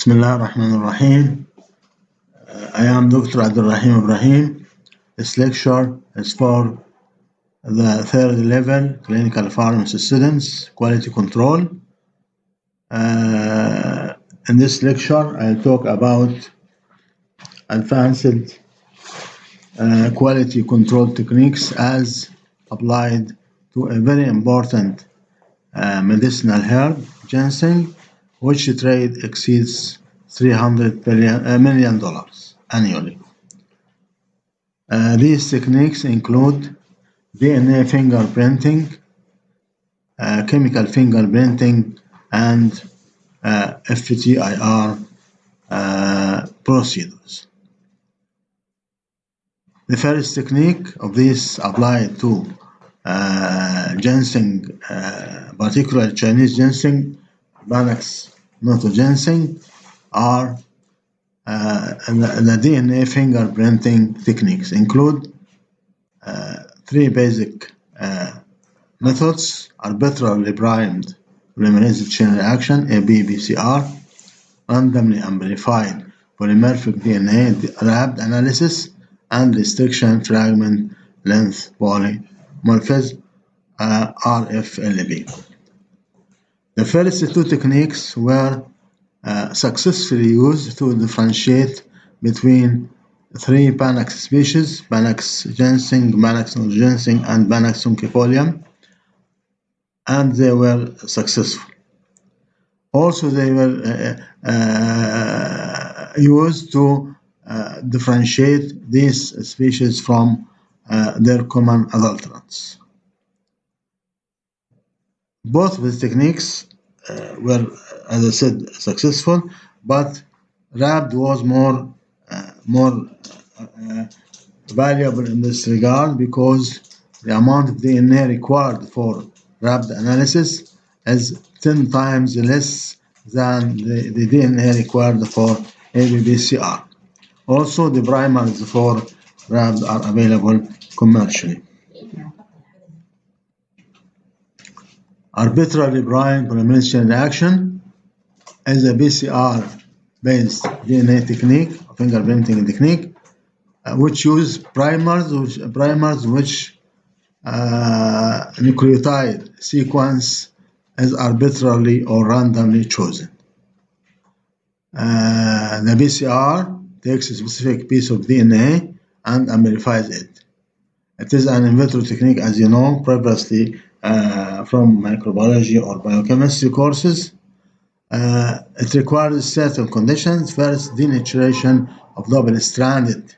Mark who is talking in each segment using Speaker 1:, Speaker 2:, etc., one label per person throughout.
Speaker 1: Bismillah ar-Rahman ar-Rahim. I am Dr. Abdalrahim. This lecture is for the third level clinical pharmacy students, quality control. In this lecture, I'll talk about advanced quality control techniques as applied to a very important medicinal herb, ginseng, which trade exceeds $300 million annually. These techniques include DNA fingerprinting, chemical fingerprinting, and FTIR procedures. The first technique of these applied to ginseng, particularly Chinese ginseng, Panax noto ginseng, are the DNA fingerprinting techniques. Include three basic methods: arbitrarily primed polymerase chain reaction (ABPCR), randomly amplified polymorphic DNA wrapped analysis, and restriction fragment length polymorphism (RFLP). The first two techniques were successfully used to differentiate between three Panax species: Panax ginseng, Panax noto ginseng, and Panax longifolium, and they were successful. Also, they were used to differentiate these species from their common adulterants. Both of the techniques were, as I said, successful, but wrapped was more valuable in this regard because the amount of DNA required for wrapped analysis is 10 times less than the DNA required for ABPCR. Also, the primers for wrapped are available commercially. Arbitrarily primed polymerase chain reaction is a PCR-based DNA technique, fingerprinting technique, which use primers which nucleotide sequence is arbitrarily or randomly chosen. The PCR takes a specific piece of DNA and amplifies it. It is an in vitro technique, as you know previously from microbiology or biochemistry courses. It requires certain conditions. First, denaturation of double-stranded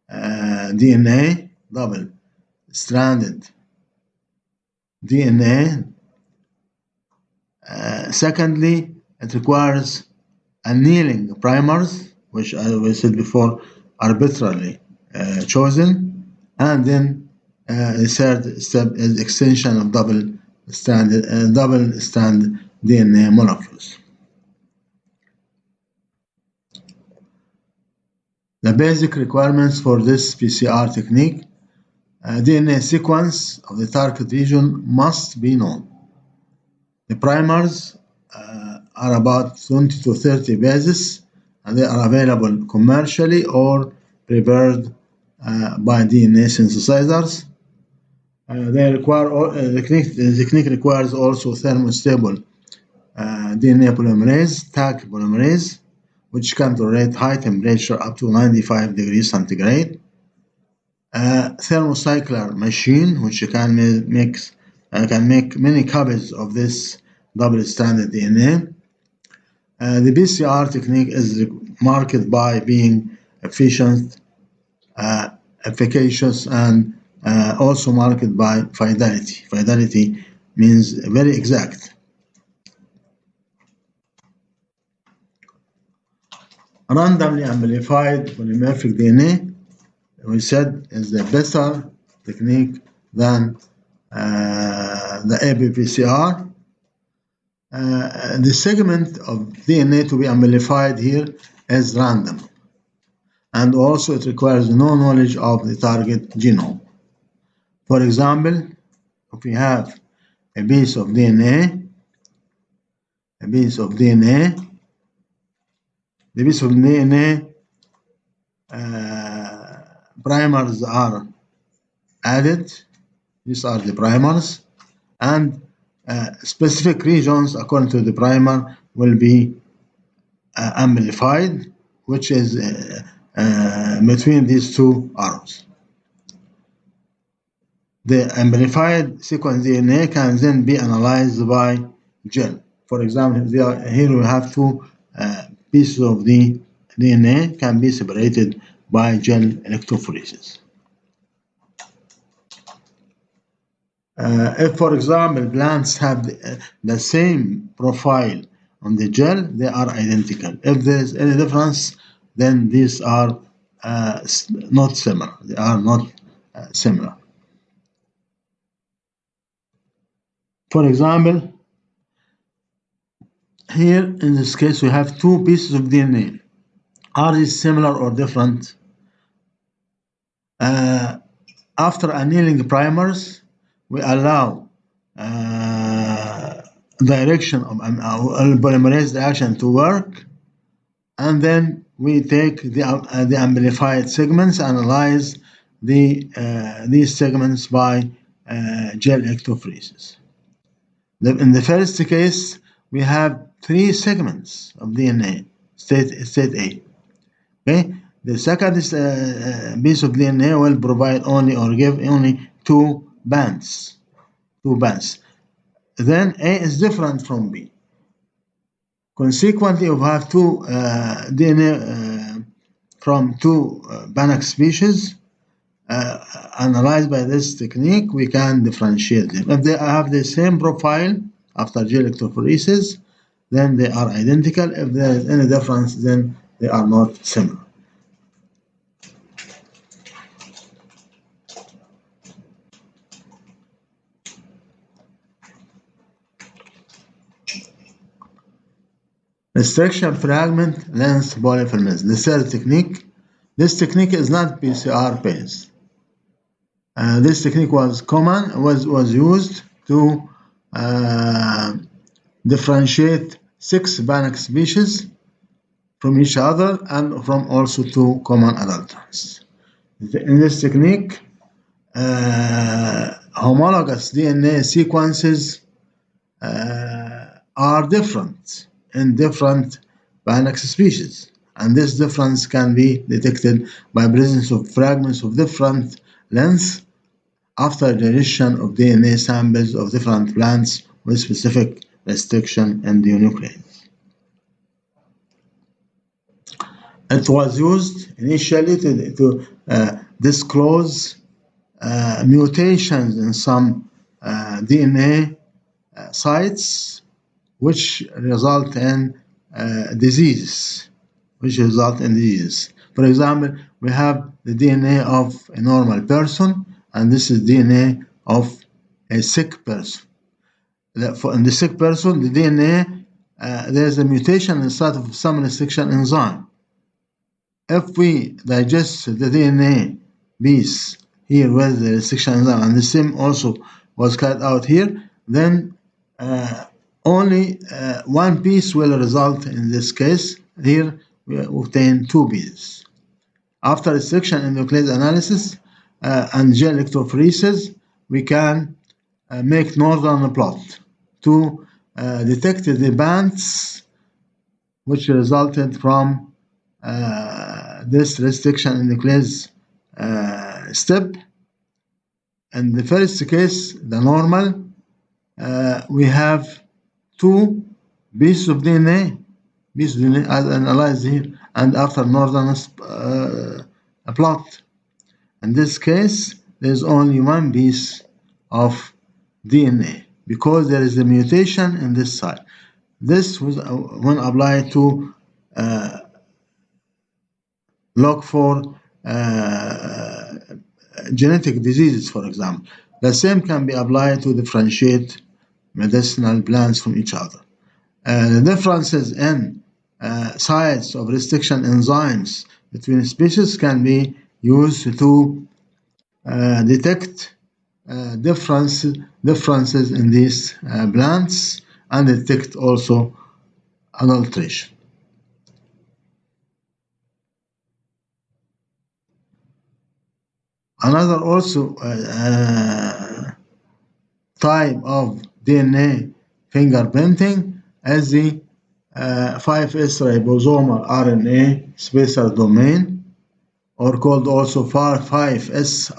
Speaker 1: DNA. Secondly, it requires annealing primers, which, as we said before, arbitrarily chosen. And then the third step is extension of double-strand DNA molecules. The basic requirements for this PCR technique: DNA sequence of the target region must be known. The primers are about 20 to 30 bases, and they are available commercially or prepared by DNA synthesizers. The technique requires also thermostable DNA polymerase, TAC polymerase, which can tolerate high temperature up to 95 degrees centigrade. Thermocycler machine, which can make many copies of this double-stranded DNA. The PCR technique is marked by being efficacious, and also marked by fidelity. Fidelity means very exact. Randomly amplified polymorphic DNA, we said, is the better technique than the ABPCR. The segment of DNA to be amplified here is random, and also it requires no knowledge of the target genome. For example, if we have a piece of DNA the piece of DNA primers are added. These are the primers, and specific regions according to the primer will be amplified, which is between these two arrows. The amplified sequence DNA can then be analyzed by gel. For example, here we have two pieces of the DNA can be separated by gel electrophoresis. If, for example, plants have the same profile on the gel, they are identical. If there is any difference, then these are not similar. They are not similar. For example, here in this case we have two pieces of DNA. Are these similar or different? After annealing primers, we allow direction of polymerase reaction to work, and then we take the amplified segments, analyze these segments by gel electrophoresis. In the first case, we have three segments of DNA, state A. Okay, the second piece of DNA will provide only or give only two bands. Then A is different from B. Consequently, we have two DNA from two Banach species analyzed by this technique. We can differentiate them. If they have the same profile after gel electrophoresis, then they are identical. If there is any difference, then they are not similar. Restriction fragment length polyfilaments. The third technique. This technique is not PCR based. This technique was used to differentiate 6 Banach species from each other and from also 2 common adulterants. In this technique, homologous DNA sequences are different in different Banach species, and this difference can be detected by presence of fragments of different length after generation of DNA samples of different plants with specific restriction in the nucleus. It was used initially to disclose mutations in some DNA sites which result in diseases. For example, we have the DNA of a normal person, and this is DNA of a sick person. In the sick person, the DNA, there's a mutation inside of some restriction enzyme. If we digest the DNA piece here with the restriction enzyme, and the same also was cut out here, then only one piece will result in this case. Here we obtain 2 pieces. After restriction and nuclease analysis and gel electrophoresis, we can make northern plot to detect the bands which resulted from this restriction and nuclease step. In the first case, the normal, we have 2 pieces of DNA as analyzed here, and after northern plot. In this case, there is only 1 piece of DNA because there is a mutation in this side. This was when applied to look for genetic diseases, for example. The same can be applied to differentiate medicinal plants from each other. The differences in sites of restriction enzymes between species can be used to detect differences in these plants and detect also adulteration. Another also type of DNA fingerprinting is the 5S ribosomal RNA spacer domain, or called also 5S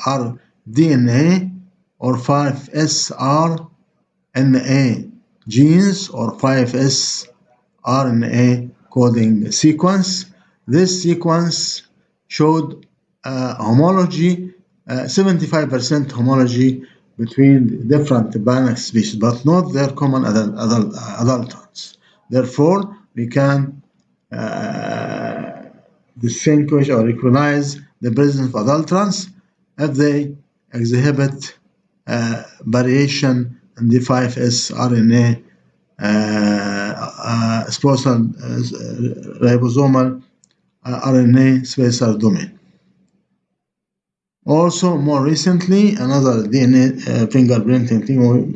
Speaker 1: DNA or 5S RNA genes or 5S RNA coding sequence. This sequence showed homology, 75% homology between different Banach species, but not their common adulterants. Therefore, we can distinguish or recognize the presence of adulterants if they exhibit variation in the 5S RNA ribosomal RNA spacer domain. Also, more recently, another DNA fingerprinting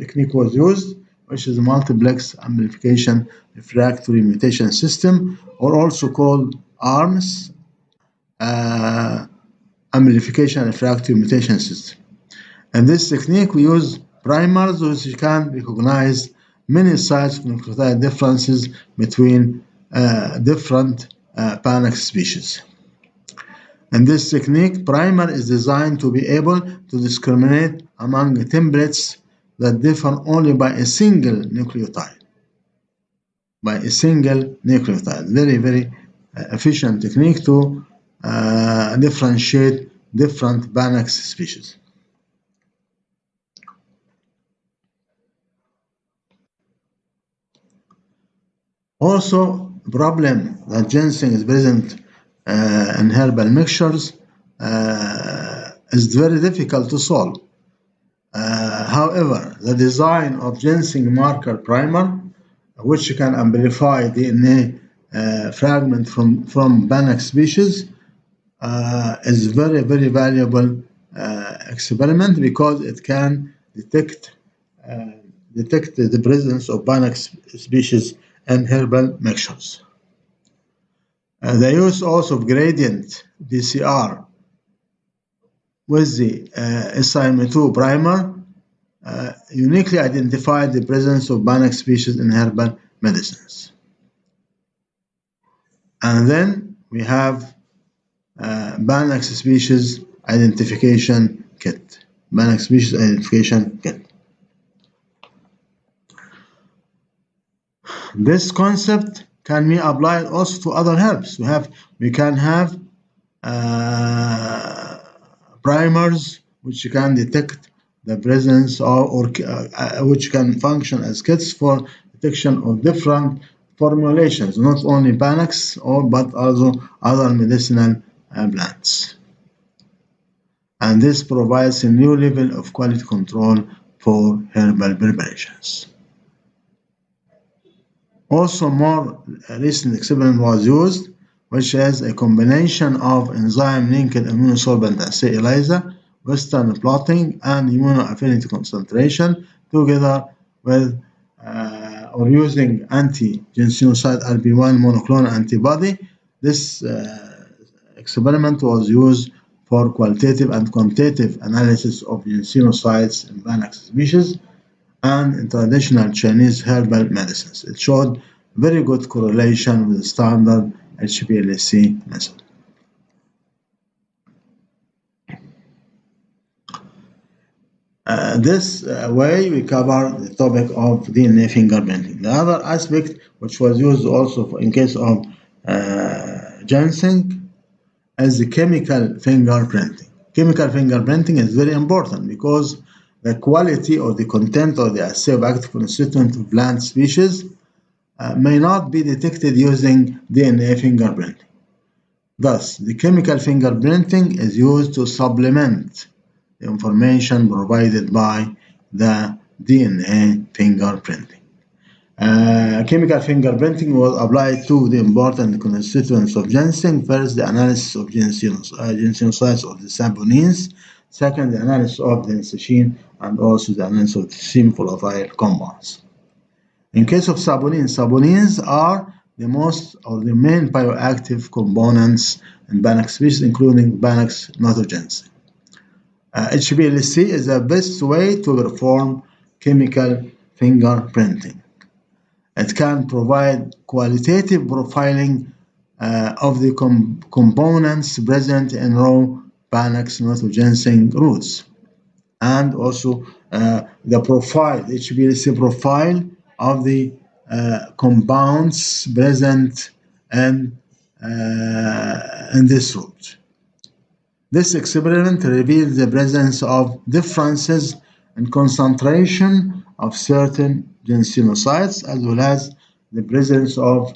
Speaker 1: technique was used, which is multiplex amplification refractory mutation system, or also called ARMS, amplification refractory mutation system. In this technique, we use primers which can recognize many sites of nucleotide differences between different Banach species. In this technique, primer is designed to be able to discriminate among templates that differ only by a single nucleotide. Very, very efficient technique to differentiate different Banach species. Also, problem that ginseng is present in herbal mixtures is very difficult to solve. However, the design of ginseng marker primer, which can amplify DNA fragment from Banach species, is very, very valuable experiment because it can detect the presence of Banach species in herbal mixtures. The use also of gradient PCR with the SIM2 primer uniquely identified the presence of Banach species in herbal medicines. And then we have Banach species identification kit. This concept can be applied also to other herbs. We can have primers which can detect the presence or which can function as kits for detection of different formulations, not only Banachs but also other medicinal plants. And this provides a new level of quality control for herbal preparations. Also, more recent experiment was used, which is a combination of enzyme-linked immunosorbent assay ELISA, Western blotting, and immunoaffinity concentration together with or using anti-ginsenoside RB1 monoclonal antibody. This experiment was used for qualitative and quantitative analysis of ginsenosides in Banach species and in traditional Chinese herbal medicines. It showed very good correlation with the standard HPLC method. This way we cover the topic of DNA fingerprinting. The other aspect which was used also in case of ginseng is the chemical fingerprinting. Chemical fingerprinting is very important because the quality or the content or the assay of active constituent of plant species may not be detected using DNA fingerprinting. Thus, the chemical fingerprinting is used to supplement the information provided by the DNA fingerprinting. Chemical fingerprinting was applied to the important constituents of ginseng. First, the analysis of ginsenosides of the saponins. Second, the analysis of the ensachine and also the analysis of the same volatile compounds. In case of saponins are the most or the main bioactive components in Banach species, including Banach's notoginseng. HPLC is the best way to perform chemical fingerprinting. It can provide qualitative profiling of the components present in raw Panax nitrogen roots, and also the profile, HPLC profile of the compounds present in this root. This experiment revealed the presence of differences in concentration of certain ginsenosides, as well as the presence of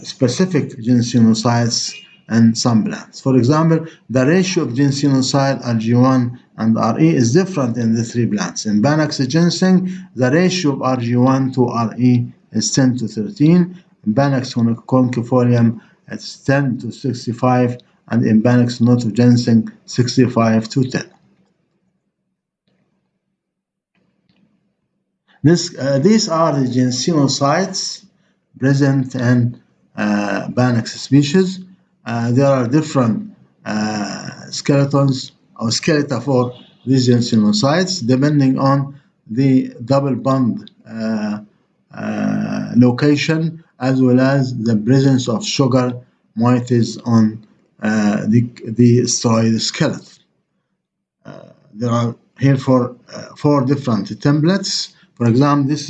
Speaker 1: specific ginsenosides in some plants. For example, the ratio of ginsenoside RG1 and RE is different in the three plants. In Panax ginseng, the ratio of RG1 to RE is 10 to 13. In Panax concifolium, it's 10 to 65. And in Panax nitrogen 65 to 10. These are the ginsenosides present in Panax species. There are different skeletons or skeleta for these ginsenosides depending on the double bond location, as well as the presence of sugar moieties on the steroid skeleton. There are here four different templates. For example, this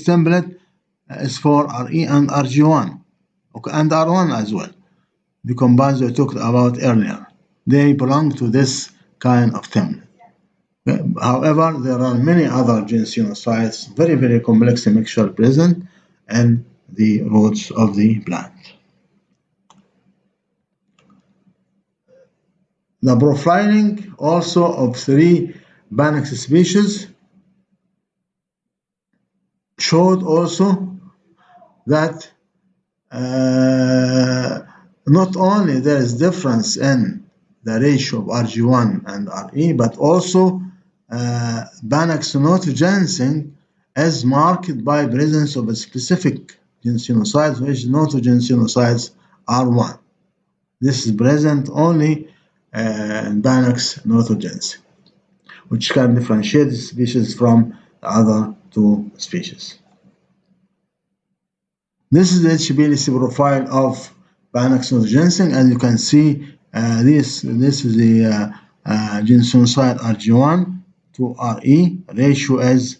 Speaker 1: template is for RE and RG1, okay, and R1 as well. The compounds I talked about earlier, they belong to this kind of template. However, there are many other ginsenosides, very, very complex mixture present in the roots of the plant. The profiling also of three Panax species showed also that not only there is difference in the ratio of RG1 and RE, but also Panax nitrogen is marked by presence of a specific ginsenosides, which nitrogensenosides R1. This is present only in Panax nitrogen, which can differentiate the species from the other two species. This is the HPLC profile of Panax nitrogen. As you can see, this is the ginsenoside RG1 to RE. Ratio is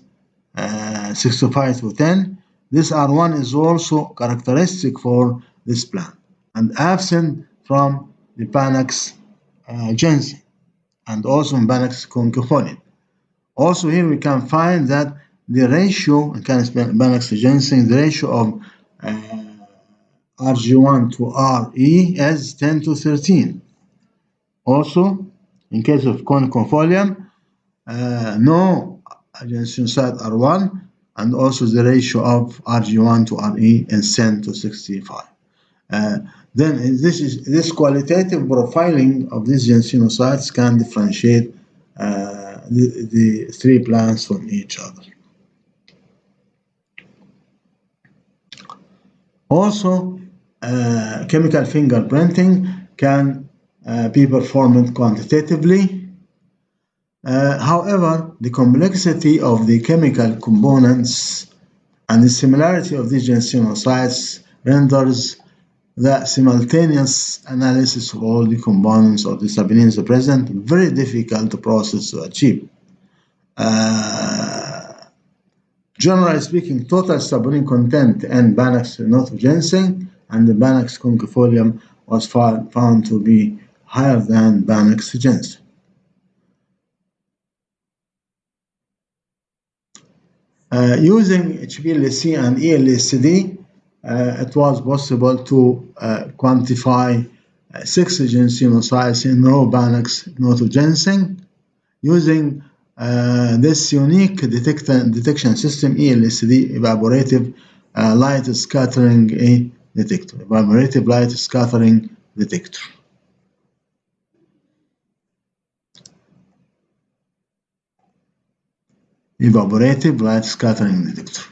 Speaker 1: 65 to 10. This R1 is also characteristic for this plant and absent from the Panax ginseng and also in Panax concifolium. Also here we can find that the ratio in Panax ginseng, the ratio of RG1 to RE is 10 to 13. Also, in case of concifolium, no ginsenoside R1, and also the ratio of RG1 to RE is 10 to 65. Then this qualitative profiling of these ginsenosides can differentiate the three plants from each other. Also, chemical fingerprinting can be performed quantitatively. However, the complexity of the chemical components and the similarity of these ginsenosides renders the simultaneous analysis of all the components of the saponins present very difficult process to achieve. Generally speaking, total saponin content in Panax nitrogen and the Panax concifolium was found to be higher than Panax ginseng. Using HPLC and ELSD, it was possible to quantify 6 ginsenosides in raw Panax nitrogen using this unique detection system, ELSD, evaporative light scattering detector. Evaporative light scattering detector. Evaporative light scattering detector.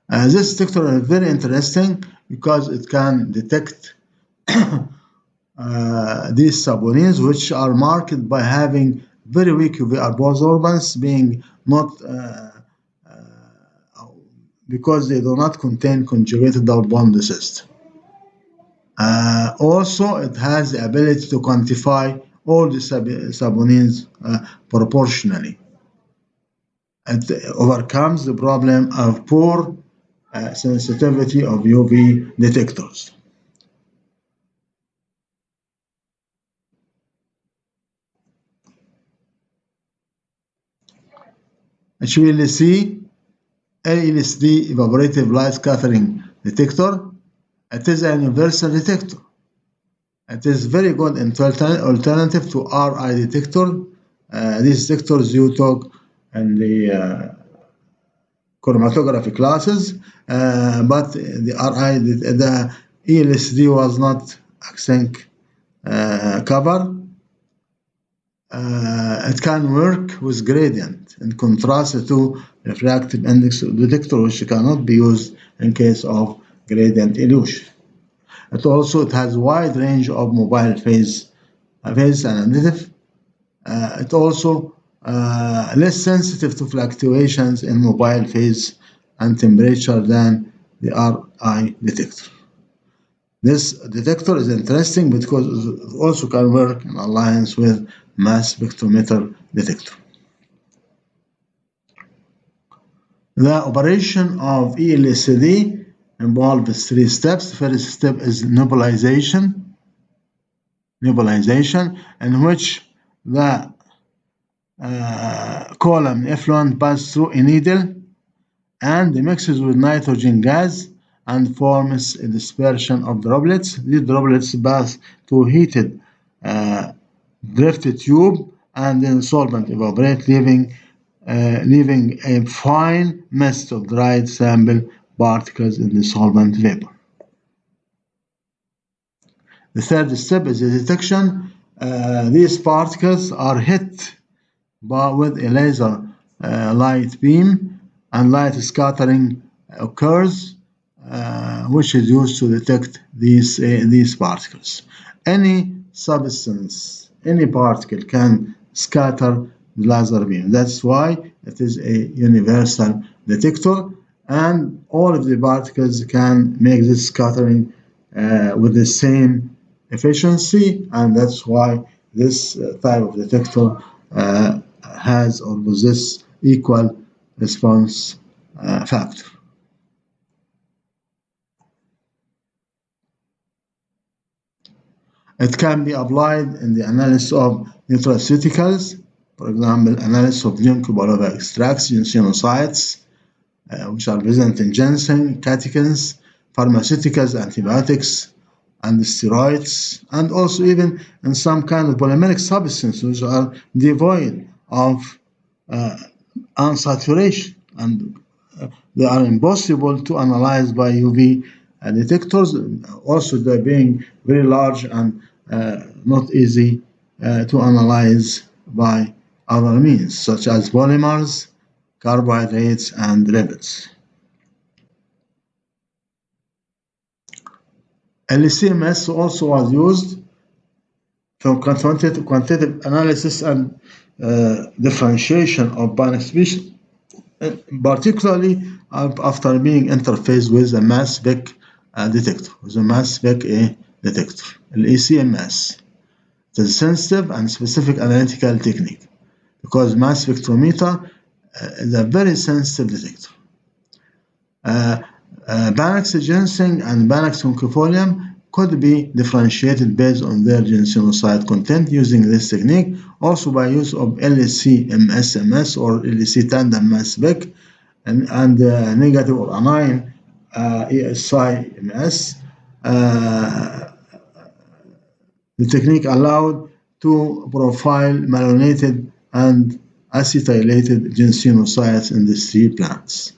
Speaker 1: This detector is very interesting because it can detect these saponins, which are marked by having very weak UV absorbance, being not because they do not contain conjugated double bond cyst. Also, it has the ability to quantify all the saponins proportionally. It overcomes the problem of poor sensitivity of UV detectors. HPLC, LSD evaporative light scattering detector. It is a universal detector. It is very good alternative to RI detector. These detectors you took in the chromatography classes, but the RI, the ELSD was not zinc cover. It can work with gradient in contrast to refractive index detector, which cannot be used in case of gradient illusion. It has wide range of mobile phase analysis. It also less sensitive to fluctuations in mobile phase and temperature than the RI detector. This detector is interesting because it also can work in alliance with mass spectrometer detector. The operation of ELSD involves 3 steps. The first step is nebulization, in which the column effluent passes through a needle and mixes with nitrogen gas and forms a dispersion of droplets. These droplets pass to a heated drift tube and then solvent evaporate, leaving a fine mist of dried sample particles in the solvent vapor. The third step is the detection. These particles are hit with a laser light beam, and light scattering occurs, which is used to detect these particles. Any substance, any particle can scatter the laser beam. That's why it is a universal detector, and all of the particles can make this scattering with the same efficiency, and that's why this type of detector has or possesses equal response factor. It can be applied in the analysis of nutraceuticals, for example, analysis of ginkgo biloba extracts, ginsenosides, which are present in ginseng, catechins, pharmaceuticals, antibiotics, and steroids, and also even in some kind of polymeric substances which are devoid of unsaturation, and they are impossible to analyze by UV detectors. Also, they're being very large and not easy to analyze by other means, such as polymers, carbohydrates, and lipids. LCMS also was used for quantitative analysis and differentiation of binary species, particularly after being interfaced with a mass spec detector, LCMS. It is a sensitive and specific analytical technique because mass spectrometer is a very sensitive detector. Panax ginseng and Panax quinquefolium could be differentiated based on their ginsenoside content using this technique, also by use of LC-MS-MS or LC tandem mass spec and negative or anion ESI-MS. The technique allowed to profile malonylated and acetylated ginsenosides in the 3 plants.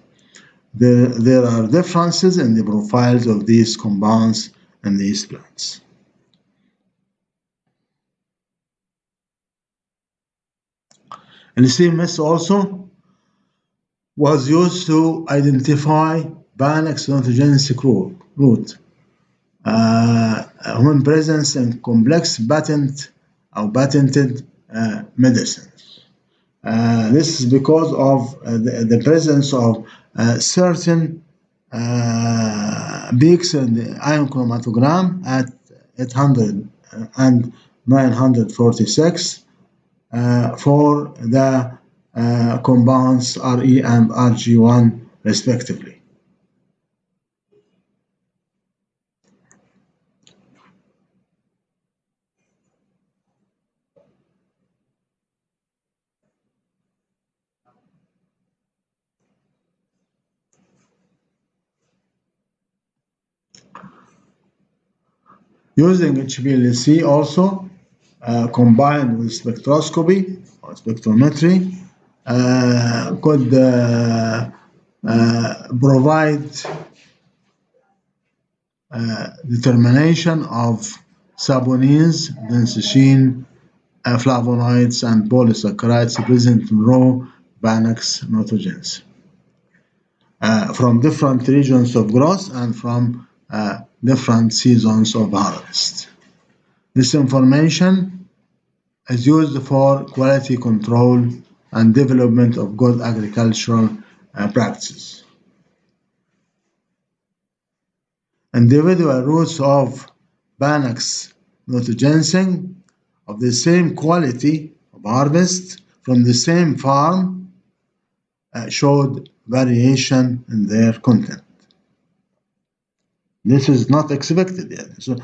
Speaker 1: There are differences in the profiles of these compounds in these plants. LCMS also was used to identify Panax ontogenesis route. when present in complex patented medicines. This is because of the presence of certain peaks in the ion chromatogram at 800 and 946 for the compounds Re and Rg1 respectively. Using HPLC also combined with spectroscopy or spectrometry could provide determination of saponins, benzene, flavonoids, and polysaccharides present in raw Bannax notogens from different regions of growth and from different seasons of harvest. This information is used for quality control and development of good agricultural practices. Individual roots of Bannax notogenesis of the same quality of harvest from the same farm showed variation in their content. This is not expected yet, so,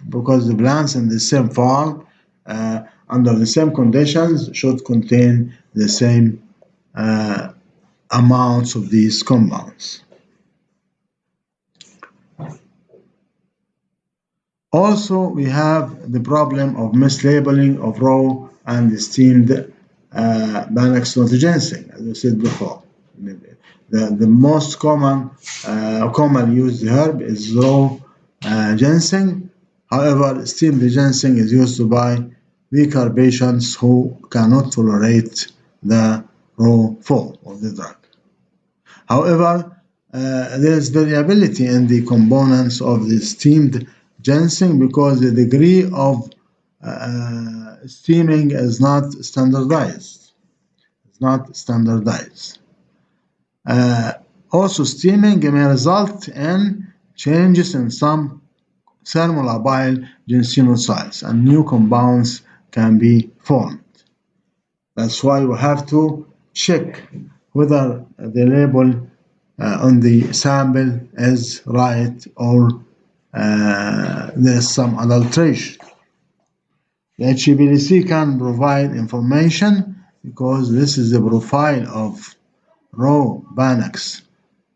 Speaker 1: because the plants in the same farm under the same conditions should contain the same amounts of these compounds. Also, we have the problem of mislabeling of raw and steamed Bannax notogenesis, as I said before. The most common used herb is raw ginseng. However, steamed ginseng is used by weaker patients who cannot tolerate the raw form of the drug. However, there is variability in the components of the steamed ginseng because the degree of steaming is not standardized. It's not standardized. Also, steaming may result in changes in some thermolabile ginsenosides and new compounds can be formed. That's why we have to check whether the label on the sample is right or there's some adulteration. The HPLC can provide information because this is the profile of raw Bannax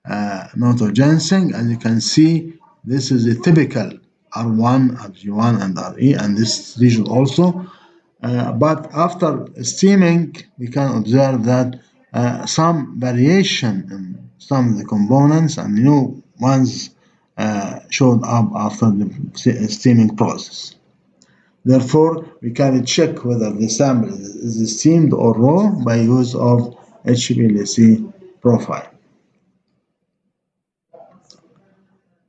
Speaker 1: notogenesis. As you can see, this is a typical R1, Rg1, and Re, and this region also. But after steaming, we can observe that some variation in some of the components and new ones showed up after the steaming process. Therefore, we can check whether the sample is steamed or raw by use of HPLC profile.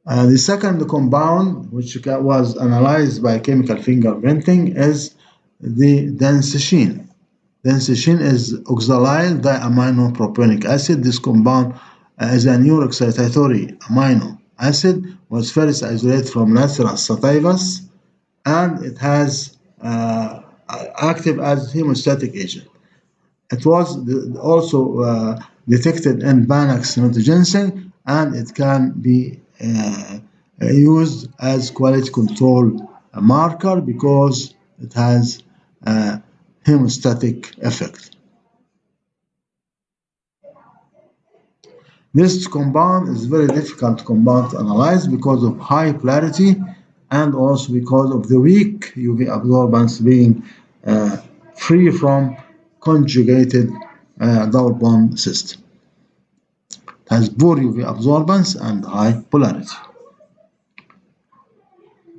Speaker 1: The second compound, which was analyzed by chemical fingerprinting, is the densishine. Densishine is oxalyl diaminopropanic acid. This compound is a neuroexcitatory amino acid, was first isolated from Lathyrus sativus, and it has active as hemostatic agent. It was also detected in Bannax notogenesis, and it can be used as quality control marker because it has hemostatic effect. This compound is very difficult compound to analyze because of high polarity and also because of the weak UV absorbance being free from conjugated double bond system. It has poor UV absorbance and high polarity.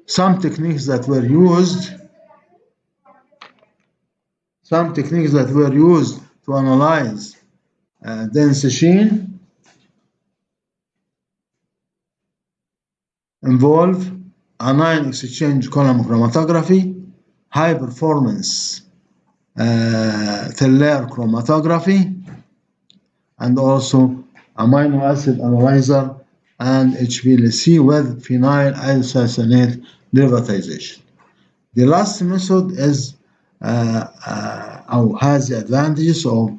Speaker 1: Some techniques that were used to analyze densishine involve anion exchange column chromatography, high performance thin-layer chromatography, and also amino acid analyzer and HPLC with phenyl isocyanate derivatization. The last method is has the advantages of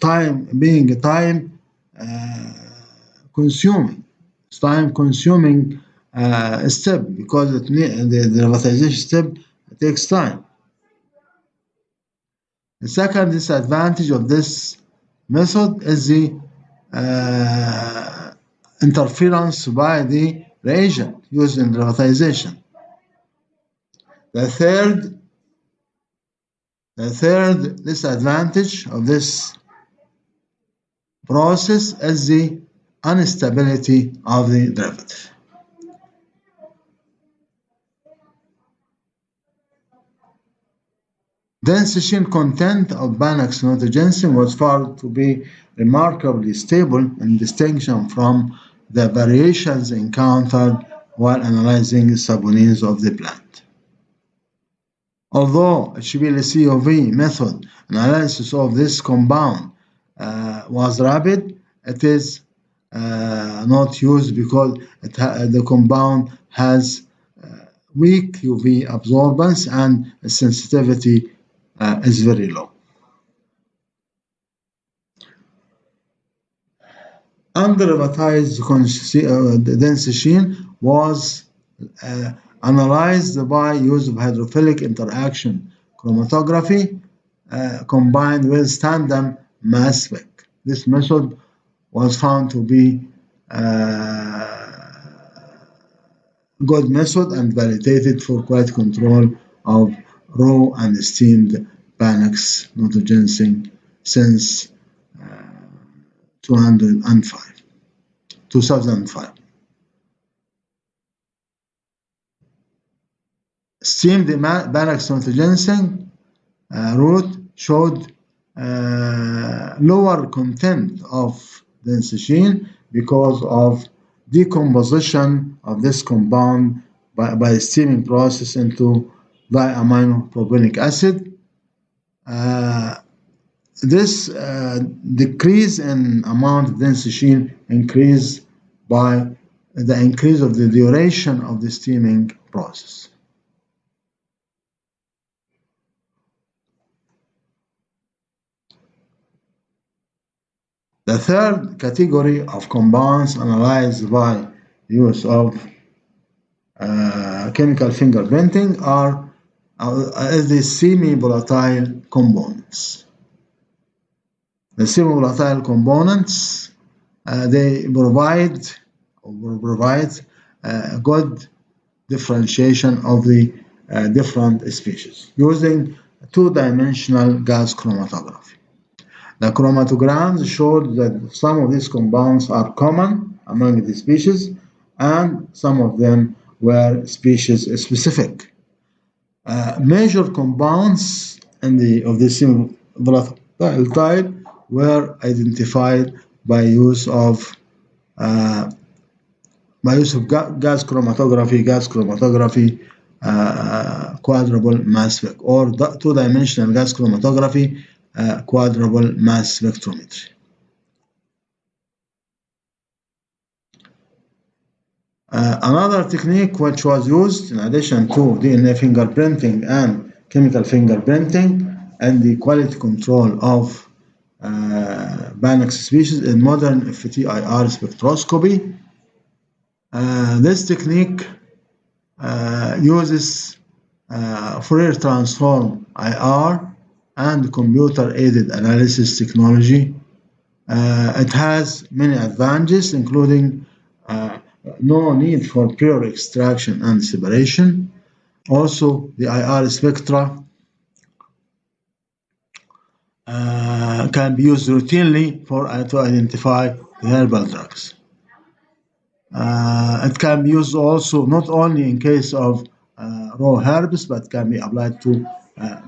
Speaker 1: time consuming. It's time consuming step because the derivatization step takes time. The second disadvantage of this method is the interference by the reagent used in derivatization. The third disadvantage of this process is the instability of the derivative. Density content of Banach's nitrogensin was found to be remarkably stable in distinction from the variations encountered while analyzing saponins of the plant. Although HPLC-UV method analysis of this compound was rapid, it is not used because the compound has weak UV absorbance and sensitivity is very low. Underivatized density was analyzed by use of hydrophilic interaction chromatography combined with tandem mass spec. This method was found to be good method and validated for quality control of raw and steamed Banach's nitrogensin since 2005. Steamed Banach's nitrogensin route showed lower content of density because of decomposition of this compound by the steaming process into diaminopropylenic acid. This decrease in amount of density increased by the increase of the duration of the steaming process. The third category of compounds analyzed by use of chemical fingerprinting is the semi-volatile components. The semi-volatile components they provide good differentiation of the different species using two-dimensional gas chromatography. The chromatograms showed that some of these compounds are common among the species and some of them were species specific. Major compounds of the semi-volatile type were identified by use of gas chromatography, quadruple mass spec, or two-dimensional gas chromatography, quadruple mass spectrometry. Another technique which was used in addition to DNA fingerprinting and chemical fingerprinting and the quality control of Banach species in modern FTIR spectroscopy. This technique uses Fourier transform IR and computer-aided analysis technology. It has many advantages, including no need for pure extraction and separation. Also, the IR spectra can be used routinely to identify the herbal drugs. It can be used also not only in case of raw herbs, but can be applied to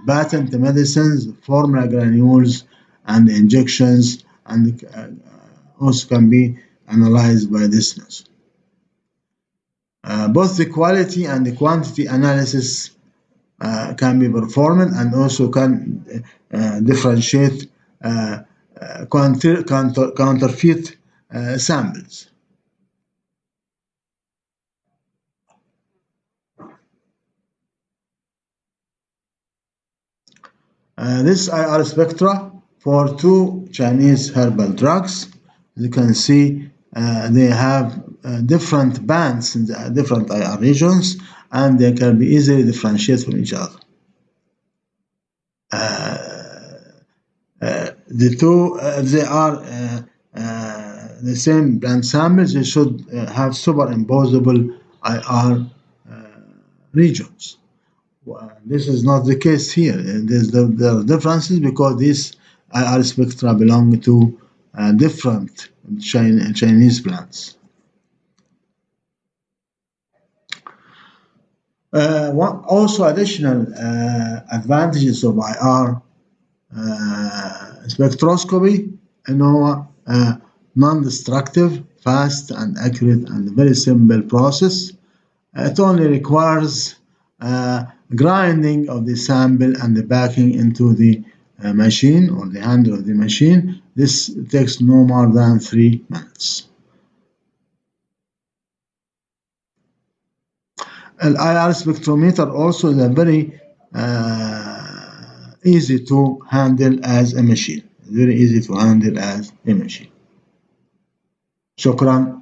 Speaker 1: patent medicines, formula granules, and injections, and also can be analyzed by this method. Both the quality and the quantity analysis can be performed and also can differentiate counterfeit samples. This IR spectra for two Chinese herbal drugs. You can see they have different bands in the different IR regions, and they can be easily differentiated from each other. The two, if they are the same plant samples, they should have superimposable IR regions. This is not the case here. There are differences because these IR spectra belong to different Chinese plants. Also additional advantages of IR spectroscopy and non-destructive, fast and accurate and very simple process. It only requires grinding of the sample and the backing into the machine or the handle of the machine. This takes no more than 3 minutes. An IR spectrometer also is a very easy to handle as a machine. Very easy to handle as a machine. شكرا.